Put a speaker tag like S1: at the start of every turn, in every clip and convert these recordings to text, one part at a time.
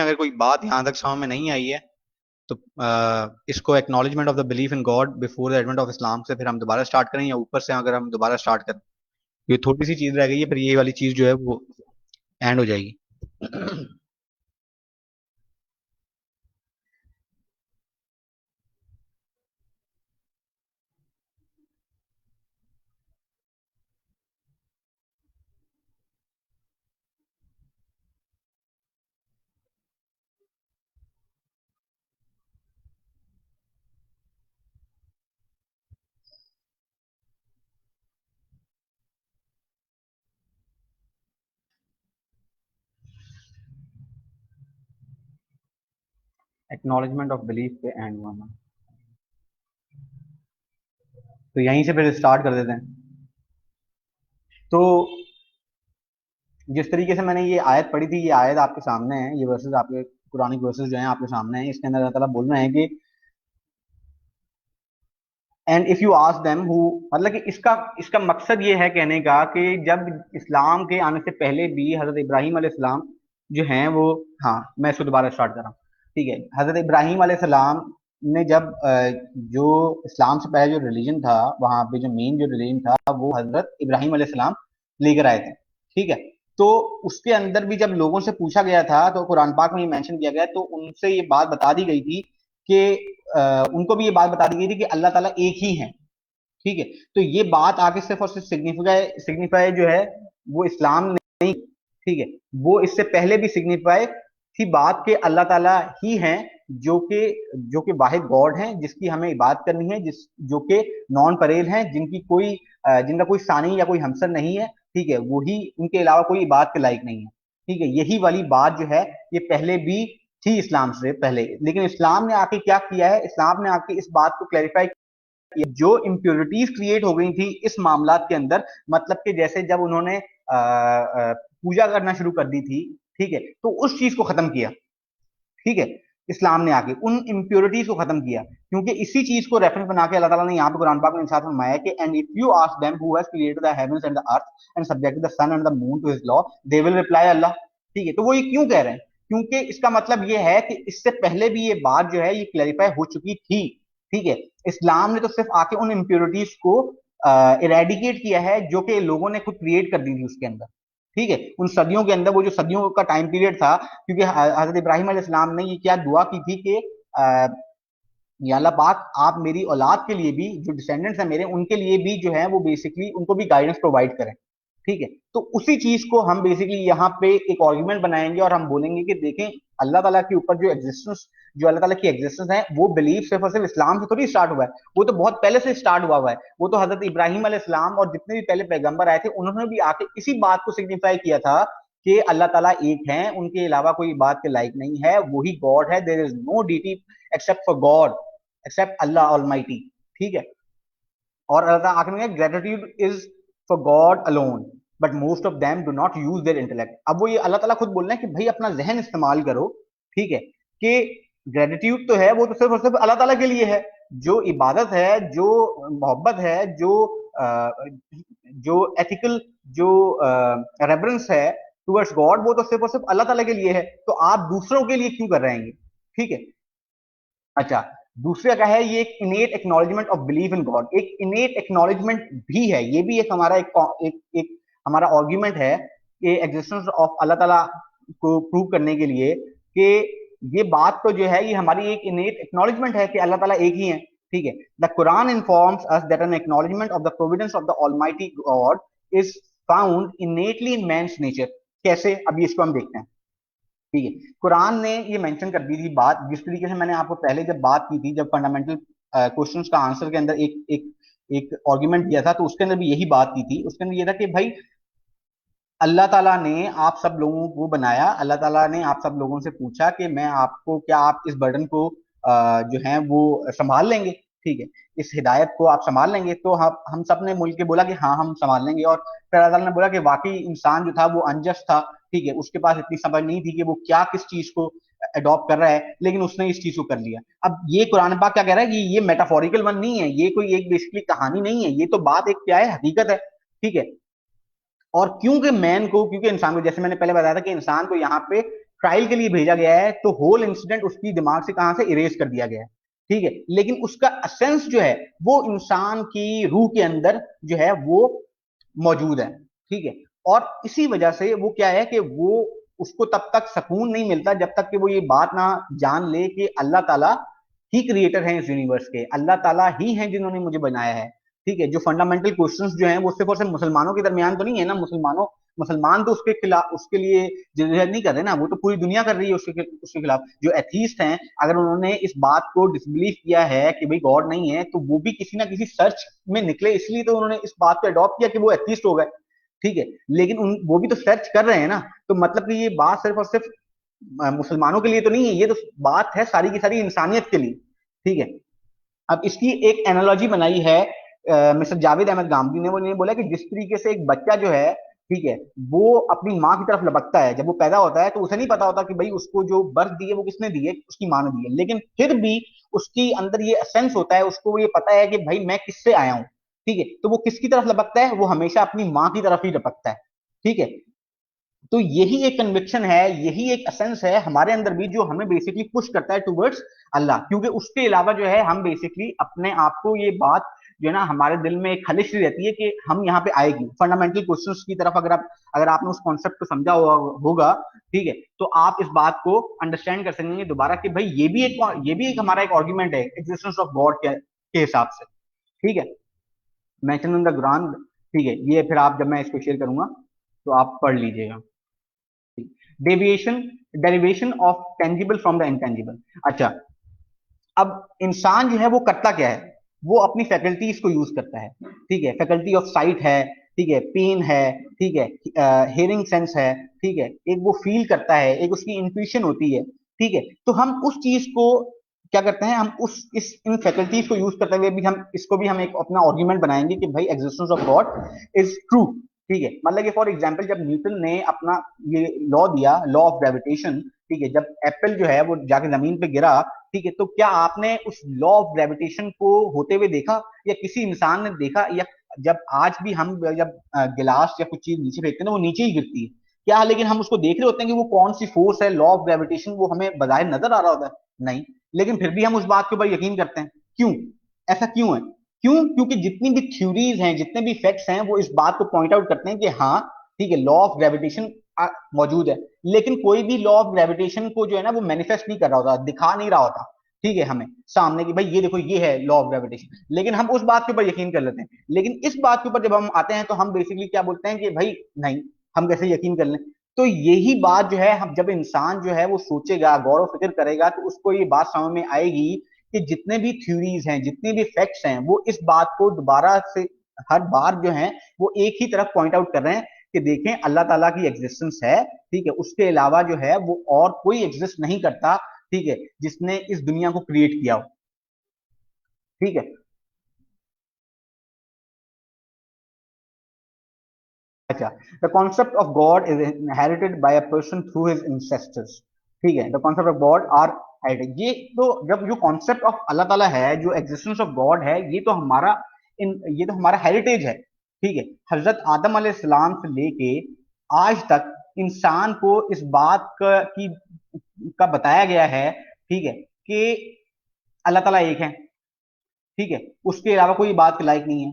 S1: अगर कोई बात यहाँ तक समझ में नहीं आई है तो इसको acknowledgement of the belief in God before the advent of Islam से फिर हम दोबारा स्टार्ट करें, या ऊपर से अगर हम दोबारा स्टार्ट करें? ये थोड़ी सी चीज रह गई है, फिर ये वाली चीज जो है वो एंड हो जाएगी। एक्नॉलेजमेंट ऑफ बिलीफ पे एंड हुआ ना, तो यहीं से फिर स्टार्ट कर देते हैं। तो जिस तरीके से मैंने ये आयत पढ़ी थी, ये आयत आपके सामने है, ये वर्सेस आपके कुरानिक वर्सेस जो हैं आपके सामने हैं। इसके अंदर अल्लाह ताला बोल रहे हैं कि and if you ask them who, मतलब कि इसका इसका मकसद ये है कहने का कि जब इस्लाम के आने से पहले भी हजरत इब्राहिम अलैहिस्सलाम जो हैं वो, हाँ मैं इसको दोबारा स्टार्ट कर रहा हूँ, ठीक है। हजरत इब्राहिम अलैहिस्सलाम ने जब जो इस्लाम से पहले जो रिलीजन था, वहां पे जो मेन जो रिलीजन था वो हजरत इब्राहिम अलैहिस्सलाम लेकर आए थे, ठीक है। तो उसके अंदर भी जब लोगों से पूछा गया था तो कुरान पाक में ये मेंशन किया गया, तो उनसे ये बात बता दी गई थी कि उनको भी ये बात बता दी गई थी कि अल्लाह ताला एक ही है, ठीक है। तो ये बात आगे सिर्फ और सिर्फ सिग्निफाई सिग्निफाई जो है वो इस्लाम नहीं, ठीक है, वो इससे पहले भी सिग्निफाई थी बात के अल्लाह ताला ही हैं, जो कि जो कि वाहिद गॉड हैं जिसकी हमें इबादत करनी है, जिस जो कि नॉन परेल हैं, जिनकी कोई जिनका कोई सानी या कोई हमसर नहीं है, ठीक है, वही, उनके अलावा कोई इबादत के लायक नहीं है, ठीक है। यही वाली बात जो है ये पहले भी थी इस्लाम से पहले, लेकिन इस्लाम ने आके क्या किया है, इस्लाम ने आके इस बात को क्लैरिफाई किया। जो इम्प्योरिटीज क्रिएट हो गई थी इस मामलात के अंदर, मतलब कि जैसे जब उन्होंने पूजा करना शुरू कर दी थी, ठीक है, तो उस चीज को खत्म किया, ठीक है। इस्लाम ने आके उन इम्प्योरिटीज को खत्म किया, क्योंकि इसी चीज को रेफरेंस बना के अल्लाह ताला ने यहाँ पे कुरान पाक में इरशाद फरमाया कि and if you ask them who has created the heavens and the earth and subjected the sun and the moon to his law, they will reply Allah, ठीक है। तो वो ये क्यों कह रहे हैं? क्योंकि इसका मतलब ये है कि इससे पहले भी ये बात जो है ये क्लैरिफाई हो चुकी थी, ठीक है। इस्लाम ने तो सिर्फ आके उन इम्प्योरिटीज को इरेडिकेट किया है जो कि लोगों ने खुद क्रिएट कर दी थी उसके अंदर, ठीक है। उन सदियों के अंदर, वो जो सदियों का टाइम पीरियड था, क्योंकि हजरत इब्राहिम अलैहिस्सलाम ने ये क्या दुआ की थी कि या अल्लाह पाक आप मेरी औलाद के लिए भी, जो डिसेंडेंट्स हैं मेरे, उनके लिए भी जो है वो बेसिकली उनको भी गाइडेंस प्रोवाइड करें, ठीक है। तो उसी चीज को हम बेसिकली यहाँ पे एक आर्गुमेंट बनाएंगे और हम बोलेंगे कि देखें, अल्लाह ताला के ऊपर जो एग्जिस्टेंस, जो अल्लाह ताला की एग्जिस्टेंस है, वो बिलीफ सिर्फ और सिर्फ इस्लाम से थोड़ी स्टार्ट हुआ है, वो तो बहुत पहले से स्टार्ट हुआ है। वो तो हजरत इब्राहिम अलैहिस्सलाम और जितने भी पहले पैगंबर आए थे उन्होंने भी आके इसी बात को सिग्निफाई किया था कि अल्लाह ताला एक है, उनके अलावा कोई बात के लायक नहीं है, वही गॉड है, there is no deity except for god, except Allah almighty, ठीक है। और अल्लाह आखिर में gratitude is for god alone but most of them do not use their intellect. अब वो ये अल्लाह ताला खुद बोल रहे हैं कि भाई अपना जहन इस्तेमाल करो, ठीक है, कि ग्रेटिट्यूड तो है वो तो सिर्फ और सिर्फ अल्लाह ताला के लिए है, जो इबादत है, जो मोहब्बत है, जो एथिकल, जो रेफरेंस है टुवर्ड्स गॉड, वो तो सिर्फ और सिर्फ अल्लाह ताला के लिए है। तो आप दूसरों के लिए क्यों कर रहे हैं, ठीक है। अच्छा, दूसरा क्या है, ये एक इनेट acknowledgement of believe in God, एक इनेट एक्नॉलेजमेंट भी है, ये भी एक हमारा एक हमारा आर्ग्यूमेंट है कि एग्जिस्टेंस ऑफ अल्लाह ताला को प्रूव करने के लिए, कि ये बात तो जो है ये हमारी एक इनेट एक्नॉलेजमेंट है कि अल्लाह ताला एक ही है, ठीक है। The Quran informs us that an acknowledgement of the providence of the almighty god is found innately in man's nature. कैसे, अभी इसको हम देखते हैं, ठीक है। कुरान ने ये मेंशन कर दी थी बात, जिस तरीके से मैंने आपको पहले जब बात की थी, जब फंडामेंटल क्वेश्चंस का आंसर के अंदर एक एक एक आर्गुमेंट दिया था, तो उसके अंदर भी यही बात की थी। उसके अंदर ये था कि भाई अल्लाह ताला ने आप सब लोगों को बनाया, अल्लाह ताला ने आप सब लोगों से पूछा कि मैं आपको, क्या आप इस बर्डन को जो है वो संभाल लेंगे, ठीक है, इस हिदायत को आप संभाल लेंगे? तो हम सब ने मिल के बोला कि हाँ हम संभाल लेंगे। और फिर अल्लाह ताला ने बोला कि वाकई इंसान जो था वो अनजस्ट था, ठीक है, उसके पास इतनी समझ नहीं थी कि वो क्या किस चीज को अडॉप्ट कर रहा है, लेकिन उसने इस चीज को कर लिया। अब ये कुरान पाक क्या कह रहा है कि ये मेटाफोरिकल वन नहीं है, ये कोई एक बेसिकली कहानी नहीं है, ये तो बात एक क्या है, हकीकत है, ठीक है। और क्योंकि मैन को, क्योंकि इंसान को, जैसे मैंने पहले बताया था कि इंसान को यहाँ पे ट्रायल के लिए भेजा गया है, तो होल इंसिडेंट उसकी दिमाग से कहां से इरेज कर दिया गया है, ठीक है। लेकिन उसका असेंस जो है वो इंसान की रूह के अंदर जो है वो मौजूद है, ठीक है। और इसी वजह से वो क्या है कि वो उसको तब तक सुकून नहीं मिलता जब तक कि वो ये बात ना जान ले कि अल्लाह ताला ही क्रिएटर है इस यूनिवर्स के, अल्लाह ताला ही हैं जिन्होंने मुझे बनाया है, ठीक है। जो फंडामेंटल क्वेश्चंस जो हैं वो सिर्फ और सिर्फ मुसलमानों के दरमियान तो नहीं है ना, मुसलमान तो उसके खिलाफ, उसके लिए जिहाद नहीं कर रहे ना, वो तो पूरी दुनिया कर रही है उसके खिलाफ। जो एथीस्ट हैं, अगर उन्होंने इस बात को डिसबिलीव किया है कि भाई गॉड नहीं है, तो वो भी किसी ना किसी सर्च में निकले, इसलिए तो उन्होंने इस बात को अडॉप्ट किया कि वो एथीस्ट हो गए, ठीक है। लेकिन वो भी तो सर्च कर रहे हैं ना, तो मतलब कि ये बात सिर्फ और सिर्फ मुसलमानों के लिए तो नहीं है, ये तो बात है सारी की सारी इंसानियत के लिए, ठीक है। अब इसकी एक एनालॉजी बनाई है मिस्टर जावेद अहमद गामदी ने, वो ने बोला कि जिस तरीके से एक बच्चा जो है, ठीक है, वो अपनी माँ की तरफ लपकता है, जब वो पैदा होता है तो उसे नहीं पता होता कि भाई उसको जो बर्थ दी है वो किसने दी है, उसकी माँ ने दी है, लेकिन फिर भी उसकी अंदर ये सेंस होता है, उसको ये पता है कि भाई मैं किससे आया हूँ, ठीक है। तो वो किसकी तरफ लपकता है, वो हमेशा अपनी माँ की तरफ ही लपकता है, ठीक है। तो यही एक कन्विक्शन है, यही एक एसेंस है हमारे अंदर भी, जो हमें बेसिकली पुश करता है टुवर्ड्स अल्लाह, क्योंकि उसके अलावा जो है हम बेसिकली अपने आप को ये बात जो है ना हमारे दिल में एक खलिश रहती है कि हम यहाँ पे आएगी फंडामेंटल क्वेश्चंस की तरफ, अगर आपने उस कॉन्सेप्ट को समझा होगा, ठीक है, तो आप इस बात को अंडरस्टैंड कर सकेंगे दोबारा कि भाई ये भी एक हमारा एक आर्गुमेंट है एग्जिस्टेंस ऑफ गॉड के हिसाब से, ठीक है। मेंशन इन द कुरान, ठीक है, ये फिर आप जब मैं इसको शेयर करूंगा तो आप पढ़ लीजिएगा। Deviation derivation of tangible from the intangible. अच्छा, अब इंसान जो है वो करता क्या है, वो अपनी फैकल्टीज को यूज करता है, ठीक है। फैकल्टी ऑफ साइट है, ठीक है, पेन है, ठीक है, हियरिंग सेंस है, ठीक है, एक वो फील करता है, एक उसकी इंट्यूशन होती है, ठीक है। तो हम उस चीज को क्या करते हैं, हम उस इस इन फैकल्टीज को यूज करते हुए भी हम एक अपना आर्गुमेंट बनाएंगे कि भाई existence of God is true, ठीक है। मतलब कि फॉर एग्जाम्पल जब न्यूटन ने अपना ये लॉ दिया, लॉ ऑफ ग्रेविटेशन, ठीक है, जब एप्पल जो है वो जाके जमीन पे गिरा, ठीक है, तो क्या आपने उस लॉ ऑफ ग्रेविटेशन को होते हुए देखा, या किसी इंसान ने देखा, या जब आज भी हम जब गिलास या कुछ चीज नीचे फेंकते हैं ना वो नीचे ही गिरती है क्या, लेकिन हम उसको देख रहे होते हैं कि वो कौन सी फोर्स है, लॉ ऑफ ग्रेविटेशन, वो हमें बाहर नजर आ रहा होता है नहीं, लेकिन फिर भी हम उस बात के ऊपर यकीन करते हैं, क्यों? ऐसा क्यों है? क्योंकि जितनी भी थ्योरीज हैं, जितने भी फैक्ट्स हैं, वो इस बात को पॉइंट आउट करते हैं कि हाँ, ठीक है, लॉ ऑफ ग्रेविटेशन मौजूद है, लेकिन कोई भी लॉ ऑफ ग्रेविटेशन को जो है ना वो मैनिफेस्ट नहीं कर रहा होता, दिखा नहीं रहा होता, ठीक है, हमें सामने की भाई ये देखो ये है लॉ ऑफ ग्रेविटेशन, लेकिन हम उस बात के ऊपर यकीन कर लेते हैं। लेकिन इस बात के ऊपर जब हम आते हैं तो हम बेसिकली क्या बोलते हैं कि भाई नहीं, हम कैसे यकीन कर लें। तो यही बात जो है, हम जब इंसान जो है वो सोचेगा, गौर फिक्र करेगा, तो उसको ये बात समझ में आएगी कि जितने भी थ्योरीज हैं, जितने भी फैक्ट्स हैं, वो इस बात को दोबारा से हर बार जो है वो एक ही तरफ पॉइंट आउट कर रहे हैं कि देखें अल्लाह ताला की एग्जिस्टेंस है, ठीक है, उसके अलावा जो है वो और कोई एग्जिस्ट नहीं करता, ठीक है, जिसने इस दुनिया को क्रिएट किया हो, ठीक है। अच्छा, the concept of God is inherited by a person through his ancestors, ठीक है, the concept of God are inherited. ये तो जब जो कॉन्सेप्ट ऑफ अल्लाह ताला है, जो एग्जिस्टेंस ऑफ गॉड है, ये तो हमारा हेरिटेज है, ठीक है। हजरत आदम अलैहिस्सलाम से लेके आज तक इंसान को इस बात का बताया गया है, ठीक है, कि अल्लाह ताला एक है, ठीक है, उसके अलावा कोई बात के लायक नहीं है।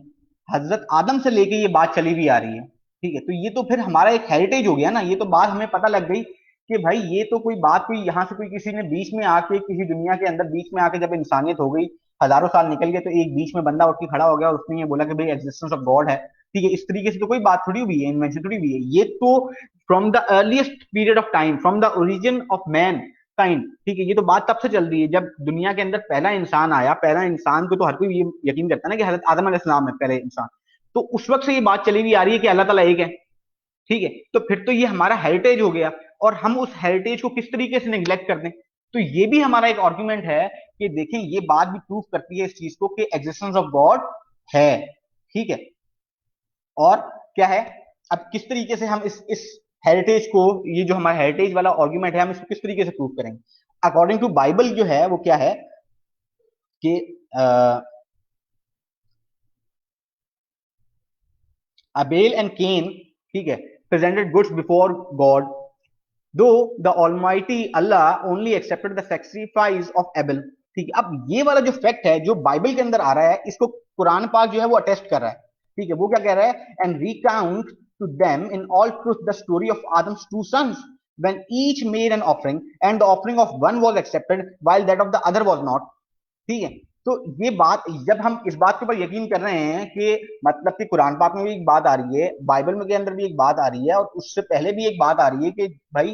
S1: हजरत आदम से लेके ये बात चली भी आ रही है, ठीक है। तो ये तो फिर हमारा एक हेरिटेज हो गया ना, ये तो बात हमें पता लग गई कि भाई ये तो कोई बात, कोई यहाँ से कोई किसी ने बीच में आके, किसी दुनिया के अंदर बीच में आके जब इंसानियत हो गई, हजारों साल निकल गए, तो एक बीच में बंदा उठ के खड़ा हो गया और उसने ये बोला कि भाई एग्जिस्टेंस ऑफ गॉड है, ठीक है। इस तरीके से तो कोई बात थोड़ी हुई है, इन्वेंशन थोड़ी हुई है, ये तो from the earliest period of time, from the origin of man kind, ठीक है, ये तो बात तब से चल रही है जब दुनिया के अंदर पहला इंसान आया। पहला इंसान को तो हर कोई ये यकीन करता है ना कि हजरत आदम अलैहिस्सलाम है पहले इंसान, तो उस वक्त से ये बात चली हुई आ रही है कि अल्लाह ताला एक है, ठीक है। तो फिर तो ये हमारा हेरिटेज हो गया, और हम उस हेरिटेज को किस तरीके से निग्लेक्ट कर दें, तो ये भी हमारा एक आर्गुमेंट है कि देखें ये बात भी प्रूव करती है इस चीज को कि एग्जिस्टेंस ऑफ गॉड है, ठीक है। और क्या है, अब किस तरीके से हम इस हेरिटेज को, ये जो हमारा हेरिटेज वाला आर्गुमेंट है, हम इसको किस तरीके से प्रूव करेंगे? अकॉर्डिंग टू बाइबल जो है वो क्या है कि अबेल एंड केन, ठीक है, प्रेजेंटेड गुड्स बिफोर गॉड, दो the almighty Allah only accepted the sacrifice of able. ठीक है, अब ये वाला जो फैक्ट है जो बाइबल के अंदर आ रहा है, इसको कुरान पाक जो है वो अटेस्ट कर रहा है। ठीक है, वो क्या कह रहा है, and recount to them in all truth the story of Adam's two sons when each made an offering and the offering of one was accepted while that of the other was not। ठीक है, तो ये बात जब हम इस बात के ऊपर यकीन कर रहे हैं कि मतलब कि कुरान पाक में भी एक बात आ रही है, बाइबल में के अंदर भी एक बात आ रही है, और उससे पहले भी एक बात आ रही है कि भाई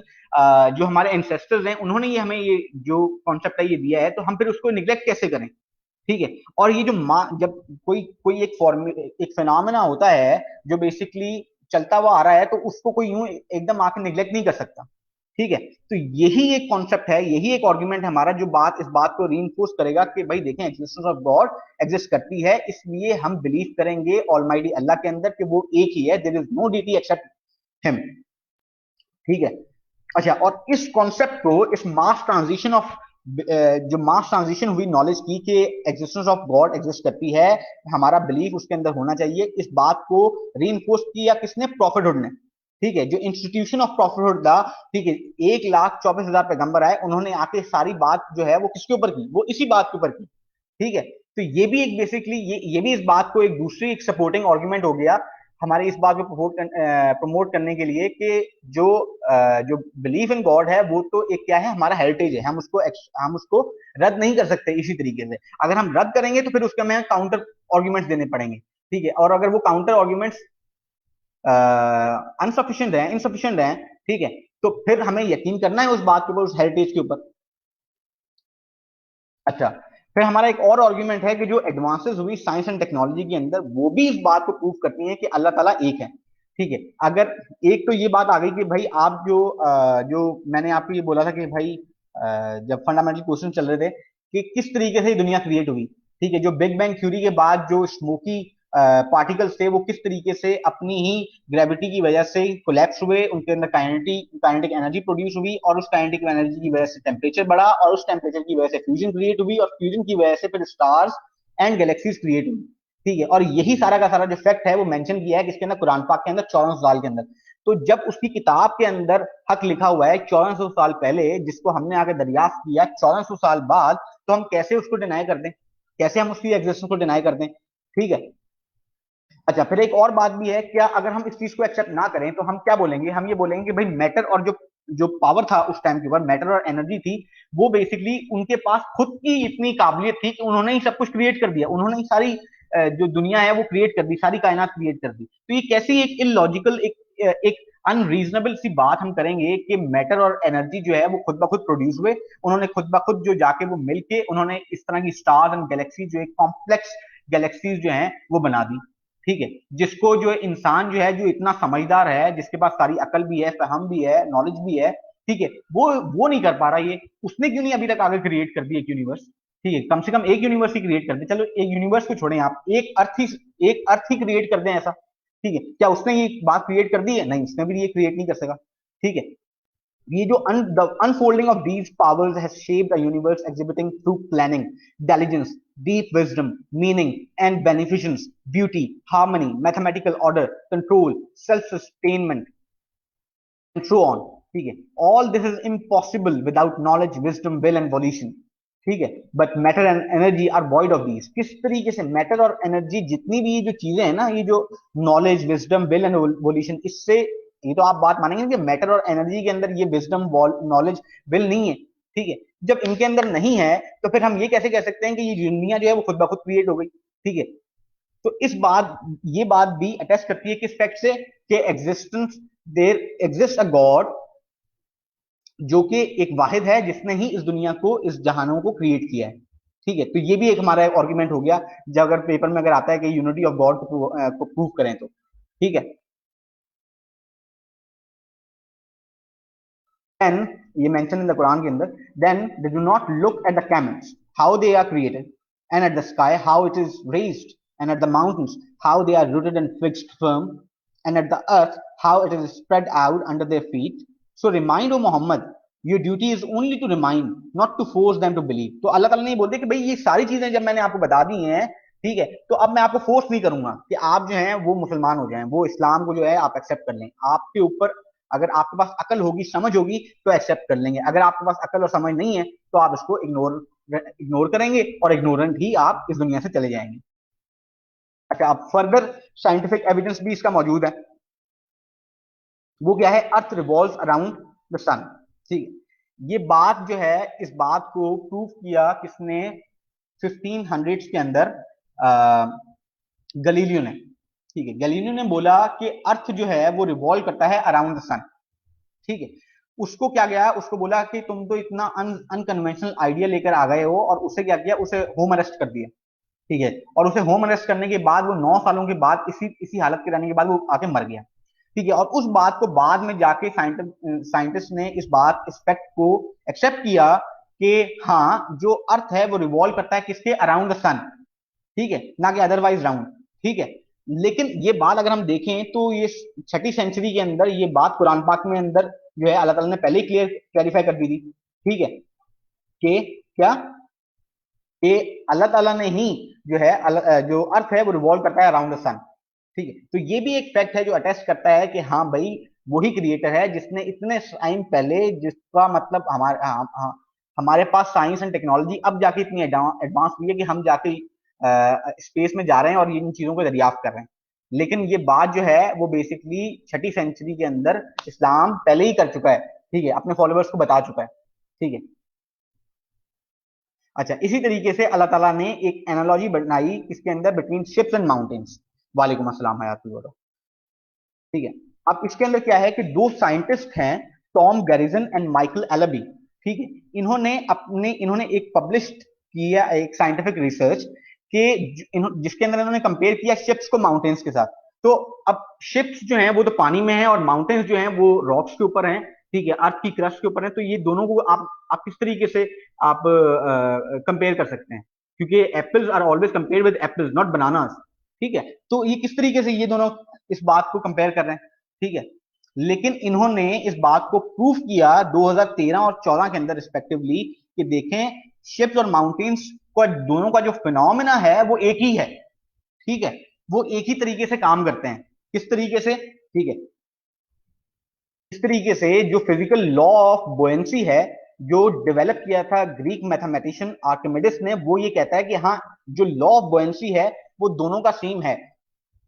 S1: जो हमारे एंसेस्टर्स हैं उन्होंने ये हमें ये जो कॉन्सेप्ट है ये दिया है, तो हम फिर उसको निग्लेक्ट कैसे करें। ठीक है, और ये जो माँ जब कोई कोई एक फिनोमेना होता है जो बेसिकली चलता हुआ आ रहा है, तो उसको कोई यूं एकदम आके निग्लेक्ट नहीं कर सकता। ठीक है, तो यही एक कॉन्सेप्ट है, यही एक आर्गुमेंट है हमारा जो बात इस बात को रीइंफोर्स करेगा कि भाई देखें एग्जिस्टेंस ऑफ गॉड एग्जिस्ट करती है, इसलिए हम बिलीव करेंगे ऑलमाइटी अल्लाह के अंदर कि वो एक ही है, there is no deity except him. ठीक है, अच्छा, और इस कॉन्सेप्ट को इस मास ट्रांजिशन ऑफ जो मास ट्रांजिशन हुई नॉलेज की कि एग्जिस्टेंस ऑफ गॉड एग्जिस्ट करती है, हमारा बिलीफ उसके अंदर होना चाहिए, इस बात को रीइंफोर्स किया किसने, प्रॉफिटहुड ने। ठीक है, जो इंस्टीट्यूशन ऑफ प्रॉफिटहुड था, ठीक है, 1,24,000 पैगंबर आए, उन्होंने आके सारी बात जो है वो किसके ऊपर की, वो इसी बात के ऊपर की। ठीक है, तो ये भी एक बेसिकली ये भी इस बात को एक दूसरी एक सपोर्टिंग आर्गुमेंट हो गया हमारे इस बात को प्रमोट करने के लिए कि जो जो बिलीफ इन गॉड है वो तो एक क्या है, हमारा हेरिटेज है, हम उसको रद्द नहीं कर सकते इसी तरीके से। अगर हम रद्द करेंगे तो फिर उसके हमें काउंटर आर्गुमेंट्स देने पड़ेंगे। ठीक है, और अगर वो काउंटर आर्गुमेंट्स अनसफिशियंट है, इनसफिशियंट है, ठीक है, तो फिर हमें यकीन करना है उस बात के ऊपर, उस हेरिटेज के ऊपर। अच्छा, फिर हमारा एक और आर्गुमेंट है कि जो एडवांसेस हुई साइंस एंड टेक्नोलॉजी के अंदर वो भी इस बात को प्रूव करती हैं कि अल्लाह ताला एक है। ठीक है, अगर एक तो ये बात आ गई कि भाई आप जो मैंने आपको ये बोला था कि भाई जब फंडामेंटल क्वेश्चन चल रहे थे कि किस तरीके से ये दुनिया क्रिएट हुई। ठीक है, जो बिग बैंग थ्योरी के बाद जो स्मोकी पार्टिकल्स थे वो किस तरीके से अपनी ही ग्रेविटी की वजह से कोलैप्स हुए, उनके अंदर काइनेटिक एनर्जी प्रोड्यूस हुई, और उस काइनेटिक एनर्जी की वजह से टेम्परेचर बढ़ा, और उस टेम्परेचर की वजह से फ्यूजन क्रिएट हुई, और फ्यूजन की वजह से फिर स्टार्स एंड गैलेक्सीज क्रिएट हुई। ठीक है, और यही सारा का सारा जो फैक्ट है वो मेंशन किया है किसके अंदर, कुरान पाक के अंदर 1400 साल के अंदर। तो जब उसकी किताब के अंदर हक लिखा हुआ है 1400 साल पहले, जिसको हमने आगे दरियाफ्त किया 1400 साल बाद, तो हम कैसे उसको डिनाई कर दें, कैसे हम उसकी एग्जिस्टेंस को डिनाई कर दें। ठीक है, अच्छा, फिर एक और बात भी है, क्या अगर हम इस चीज को एक्सेप्ट ना करें तो हम क्या बोलेंगे, हम ये बोलेंगे कि भाई मैटर और जो जो पावर था उस टाइम के ऊपर, मैटर और एनर्जी थी, वो बेसिकली उनके पास खुद की इतनी काबिलियत थी कि उन्होंने ही सब कुछ क्रिएट कर दिया, उन्होंने ही सारी जो दुनिया है वो क्रिएट कर दी, सारी कायनात क्रिएट कर दी। तो ये कैसी एक इलॉजिकल एक अनरीजनेबल सी बात हम करेंगे कि मैटर और एनर्जी जो है वो खुद ब खुद प्रोड्यूस हुए, उन्होंने खुद ब खुद जो जाके वो मिलके उन्होंने इस तरह की स्टार्स एंड गैलेक्सी जो एक कॉम्प्लेक्स गैलेक्सीज जो है वो बना दी। ठीक है, जिसको जो इंसान जो है जो इतना समझदार है, जिसके पास सारी अकल भी है, फहम भी है, नॉलेज भी है, ठीक है, वो नहीं कर पा रहा, ये उसने क्यों नहीं अभी तक आगे क्रिएट कर दी एक यूनिवर्स। ठीक है, कम से कम एक यूनिवर्स ही क्रिएट कर दे, चलो एक यूनिवर्स को छोड़ें आप, एक अर्थ ही क्रिएट कर दें ऐसा। ठीक है, क्या उसने ये बात क्रिएट कर दी है, नहीं, उसने भी ये क्रिएट नहीं कर सका। ठीक है, ये जो the unfolding of these powers has shaped a universe exhibiting through planning, diligence, deep wisdom, meaning and beneficence, beauty, harmony, mathematical order, control, self-sustainment, and so on। ठीक है, all this is impossible without knowledge, wisdom, will and volition। ठीक है, but matter and energy are void of these. किस तरीके से matter और energy, जितनी भी ये जो चीजें हैं ना, ये जो नॉलेज, विजडम, विल एंड वोल्यूशन, इससे ये तो आप बात मानेंगे कि मैटर और एनर्जी के अंदर ये विजडम, नॉलेज, विल नहीं है। ठीक है, जब इनके अंदर नहीं है तो फिर हम ये कैसे कह सकते हैं कि ये दुनिया जो है वो खुद ब खुद क्रिएट हो गई। ठीक है, तो ये बात भी अटेस्ट करती है किस फैक्ट से, कि existence, there exist a God, जो कि एक वाहिद है जिसने ही इस दुनिया को, इस जहानों को क्रिएट किया है। ठीक है, तो ये भी एक हमारा आर्गुमेंट हो गया, जब अगर पेपर में अगर आता है कि यूनिटी ऑफ गॉड को प्रूव करें तो। ठीक है, देन ये मेंशन इन द कुरान के अंदर, then they do not look at the camels how they are created, and at the sky how it is raised, and at the mountains how they are rooted and fixed firm, and at the earth how it is spread out under their feet. So remind, O Muhammad, your duty is only to remind, not to force them to believe। तो अल्लाह ताला नहीं बोलते कि भाई ये सारी चीजें जब मैंने आपको बता दी हैं, ठीक है, तो अब मैं आपको फोर्स नहीं करूंगा कि आप जो है वो मुसलमान हो जाएं, वो इस्लाम को जो है आप एक्सेप्ट कर लें। आपके ऊपर अगर आपके पास अकल होगी, समझ होगी, तो एक्सेप्ट कर लेंगे। अगर आपके पास अकल और समझ नहीं है तो आप इसको इग्नोर करेंगे और इग्नोरेंट ही आप इस दुनिया से चले जाएंगे। अच्छा, अब फर्दर साइंटिफिक एविडेंस भी इसका मौजूद है। वो क्या है? अर्थ रिवॉल्व्स अराउंड द सन। ठीक है, ये बात जो है, इस बात को प्रूव किया किसने? 1500s के अंदर गलीलियो ने। ठीक है, गलीलियो ने बोला कि अर्थ जो है वो रिवॉल्व करता है अराउंड द सन। ठीक है, उसको क्या गया, उसको बोला कि तुम तो इतना अनकन्वेंशनल आइडिया लेकर आ गए हो, और उसे क्या किया, उसे होम अरेस्ट कर दिया। ठीक है, और उसे होम अरेस्ट करने के बाद वो 9 सालों के बाद इसी इसी हालत के रहने के बाद वो आके मर गया। ठीक है, और उस बात को बाद में जाके साइंटिस्ट ने इस बात, इस फैक्ट को एक्सेप्ट किया कि हाँ, जो अर्थ है वो रिवॉल्व करता है किसके? अराउंड द सन। ठीक है, ना कि अदरवाइज राउंड। ठीक है, लेकिन ये बात अगर हम देखें तो ये छठी सेंचुरी के अंदर ये बात कुरान पाक में अंदर जो है अल्लाह ताला ने पहले ही क्लियरिफाई कर दी थी। ठीक है, कि क्या? कि अल्लाह ताला ने ही जो है जो अर्थ है वो रिवॉल्व करता है अराउंड द सन। ठीक है, तो ये भी एक फैक्ट है जो अटेस्ट करता है कि हाँ भाई, वही क्रिएटर है जिसने इतने टाइम पहले, जिसका मतलब हमारे पास साइंस एंड टेक्नोलॉजी अब जाके इतनी एडवांस हुई है कि हम जाके स्पेस में जा रहे हैं और इन चीजों को दरियाफ्त कर रहे हैं। लेकिन ये बात जो है वो बेसिकली छठी सेंचुरी के अंदर इस्लाम पहले ही कर चुका है। ठीक है, अपने फॉलोअर्स को बता चुका है। ठीक है। अच्छा, इसी तरीके से अल्लाह ताला ने एक एनालॉजी बनाई इसके अंदर बिटवीन शिप्स एंड माउंटेन्स। वालेकुम अस्सलाम हयातुल वरा। ठीक है, अब इसके अंदर क्या है कि दो साइंटिस्ट हैं, Tom Garrison and Michael Albee. ठीक है, इन्होंने एक पब्लिश्ड किया एक साइंटिफिक रिसर्च के जिसके अंदर इन्होंने कंपेयर किया शिप्स को माउंटेन्स के साथ। तो अब शिप्स जो हैं वो तो पानी में है और माउंटेन्स जो हैं वो रॉक्स के ऊपर हैं। ठीक है, अर्थ की क्रस्ट के ऊपर है। तो ये दोनों को आप किस तरीके से आप कंपेयर कर सकते हैं? क्योंकि apples are always compare with apples, not bananas. ठीक है, तो ये किस तरीके से ये दोनों इस बात को कंपेयर कर रहे हैं? ठीक है, लेकिन इन्होंने इस बात को प्रूफ किया 2013 और 14 के अंदर रिस्पेक्टिवली कि देखें, शिप्स और माउंटेन्स का दोनों का जो फिनोमेना है वो एक ही है। ठीक है, वो एक ही तरीके से काम करते हैं। किस तरीके से? ठीक है, इस तरीके से जो फिजिकल लॉ ऑफ बोयंसी है, जो डेवलप किया था ग्रीक मैथमेटिशियन आर्किमिडिस ने, वो ये कहता है कि हाँ, जो लॉ ऑफ बोयंसी है वो दोनों का सेम है,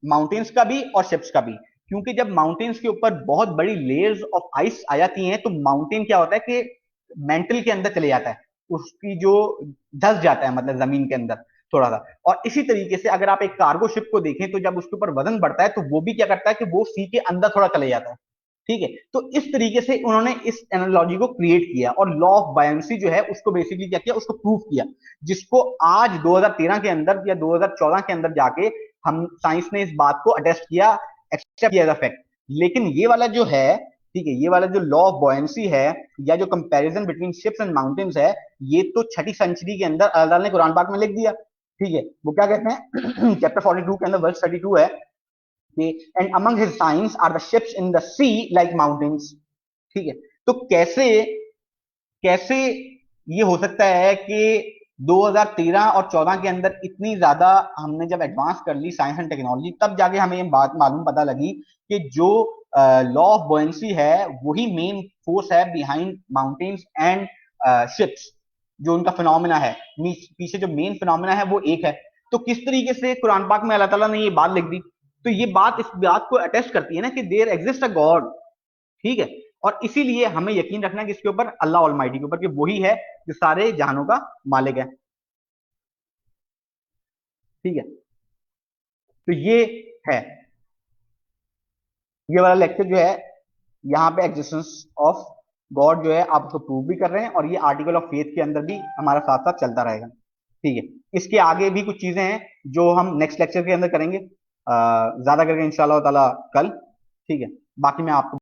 S1: माउंटेन्स का भी और शिप्स का भी। क्योंकि जब माउंटेन्स के ऊपर बहुत बड़ी लेयर्स ऑफ आइस आ जाती हैं तो माउंटेन क्या होता है कि मेंटल के अंदर चले जाता है, उसकी जो धस जाता है, मतलब जमीन के अंदर थोड़ा सा। और इसी तरीके से अगर आप एक कार्गो शिप को देखें तो जब उसके ऊपर वजन बढ़ता है तो वो भी क्या करता है कि वो सी के अंदर थोड़ा चले जाता है। ठीक है, तो इस तरीके से उन्होंने इस एनालॉजी को क्रिएट किया और लॉ ऑफ बायोन्सी जो है उसको बेसिकली क्या किया, उसको प्रूव किया, जिसको आज 2013 के अंदर या 2014 के अंदर जाके हम साइंस ने इस बात को अटेस्ट किया, एक्सेप्ट किया एज अ फैक्ट। लेकिन ये वाला जो है, ठीक है, ये वाला जो लॉ ऑफ बॉयंसी है या जो comparison between ships and mountains है, ये तो छठी सेंचुरी के अंदर अल्लाह ने कुरान पाक में लिख दिया। ठीक है, वो क्या कहते हैं चैप्टर 42 के अंदर वर्स 32 है कि and among his signs are the ships in the sea like mountains. ठीक है, तो कैसे कैसे ये हो सकता है कि 2013 और 14 के अंदर इतनी ज्यादा हमने जब एडवांस कर ली साइंस एंड टेक्नोलॉजी, तब जाके हमें ये बात मालूम पता लगी कि जो लॉ ऑफ बोयंसी है वही मेन फोर्स है बिहाइंड माउंटेन्स एंड शिप्स। जो उनका फिनोमेना है, पीछे जो मेन फिनोमेना है वो एक है। तो किस तरीके से कुरान पाक में अल्लाह ताला ने ये बात लिख दी? तो ये बात इस बात को अटेस्ट करती है ना कि देयर एग्जिस्ट अ गॉड। ठीक है, और इसीलिए हमें यकीन रखना है किसके ऊपर? अल्लाह ऑलमाइटी के ऊपर, कि वही है जो सारे जहानों का मालिक है। ठीक है, तो है ये वाला लेक्चर जो है, यहाँ पे एग्जिस्टेंस ऑफ गॉड जो है आप उसको प्रूव भी कर रहे हैं और ये आर्टिकल ऑफ फेथ के अंदर भी हमारा साथ साथ चलता रहेगा। ठीक है, इसके आगे भी कुछ चीजें हैं जो हम नेक्स्ट लेक्चर के अंदर करेंगे, ज्यादा करके इंशाल्लाह ताला कल। ठीक है, बाकी मैं आपको